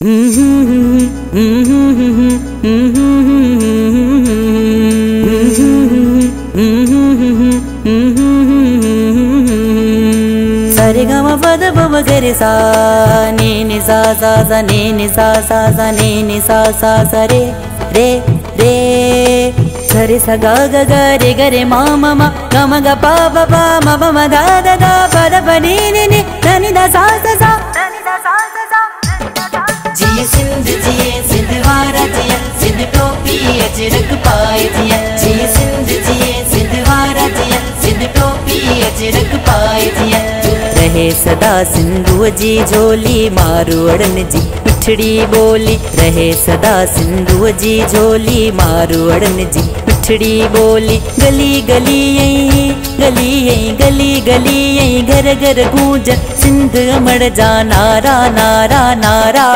सारे गा मा पा धा पा मा गा रे सा नी नी सा सा नी नी सा नी नी सा रे रे रे सा रे सा गा गा गा रे मा मा मा गा मा गा पा पा पा मा पा मा धा धा धा पा धा पा नी नी नी धा नी धा सा जिये सिंध जिये सिंध वारा जिया सिंध टोपी अजरक पाए जिया जिये सिंध जिये सिंध वारा जिया सिंध टोपी अजरक पाए जिया रहे सदा सिंधु जी झोली मारवड़न जी मिठड़ी बोली रहे सदा सिंधु जी झोली मारवड़न जी मिठड़ी बोली गली गली गली गली गली घर घर गूंज सिंध अमर जा नारा नारा नारा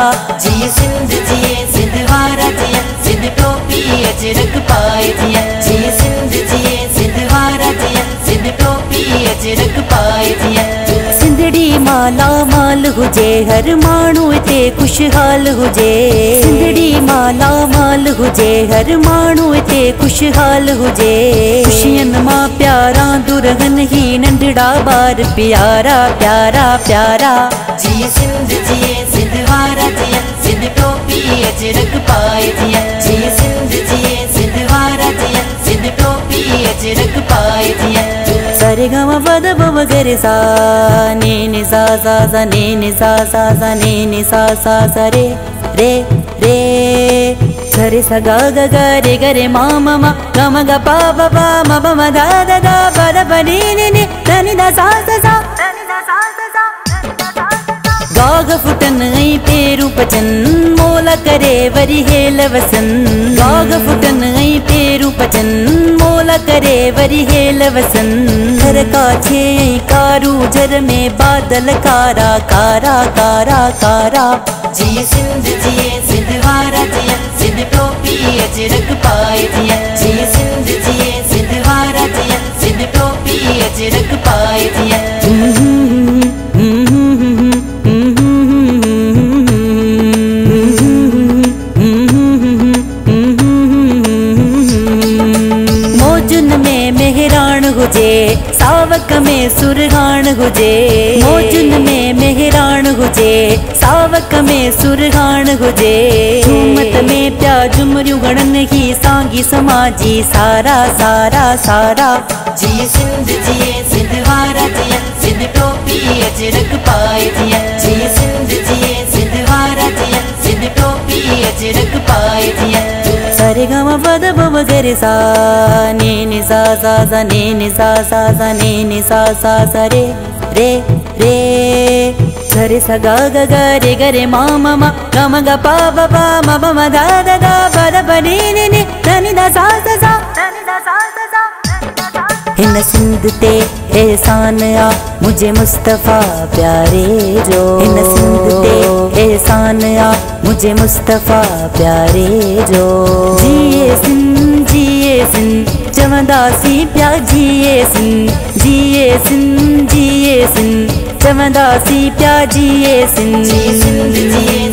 जिये सिंध जिये सिंध वारा जिया सिंध टोपी अजरक पाए जिया जिये सिंध जिये सिंध वारा जिया सिंध टोपी अजरक पाए जिया सिंधड़ी माला माल हुजे हर माण्हू इते खुशहाल हुजे सिंधड़ी माला माल हुजे हर माण्हू इते खुशहाल हुजे खुशियन मां प्यारा दुरहन ही नंढड़ा बार प्यारा प्यारा प्यारा जिये सिंध जिये सिंध वारा जिया सिंध टोपी अजरक पाए जिया जिये सिंध जिये सिंध वारा जिया सिंध टोपी अजरक पाए जिया सारे गा मा पा धा पा मा गा रे सा नी नी सा नी नी सा नी नी सा रे रे रे सा रे सा गा गा गा रे मा मा मा गा मा गा पा पा पा मा पा मा धा धा धा पा धा पा नी नी नी धा नी धा सा गाग फुटन ऐं पेरू पचन मोला करे वरी हेल वसन गाग फुटन ऐं पेरू पचन मोला करे वरी हेल वसन घर काछे ऐं कारू झर में बादल कारा कारा कारा कारा जिये सिंध जिये सिंध वारा जिया सिंध टोपी अजरक पाए जिया जिये सिंध जिये सिंध वारा जिया सिंध टोपी अजरक पाए जिया हुजे सावक में सुरहान हुजे मौजुन में मेहरान हुजे सावक में सुरहान हुजे झूमत में प्या झुमरियूं गणन ही सांगी समाजी सारा सारा सारा जिये सिंध जिये सिंध वारा जिया सिंध टोपी अजरक पाए जिया जिये सिंध जिये सिंध वारा जिया सिंध टोपी अजरक पाए जिया सारे गा मा पा धा पा मा गा रे सा नी नी सा नी नी सा नी नी सा रे रे रे सा रे सा गा गा गा रे मा मा मा गा मा गा पा पा पा मा पा मा धा धा धा पा धा पा नी नी नी धा नी धा सा हिन सिंध ते एहसान आ मुझे मुस्तफा प्यारे जो हिन सिंध ते एहसान आ मुझे मुस्तफा प्यारे जो जिये सिंध चवंदासी प्या जिये सिंध जिये सिंध जिये सिंध चवंदासी प्या जिये सिंध जिये सिंध जिये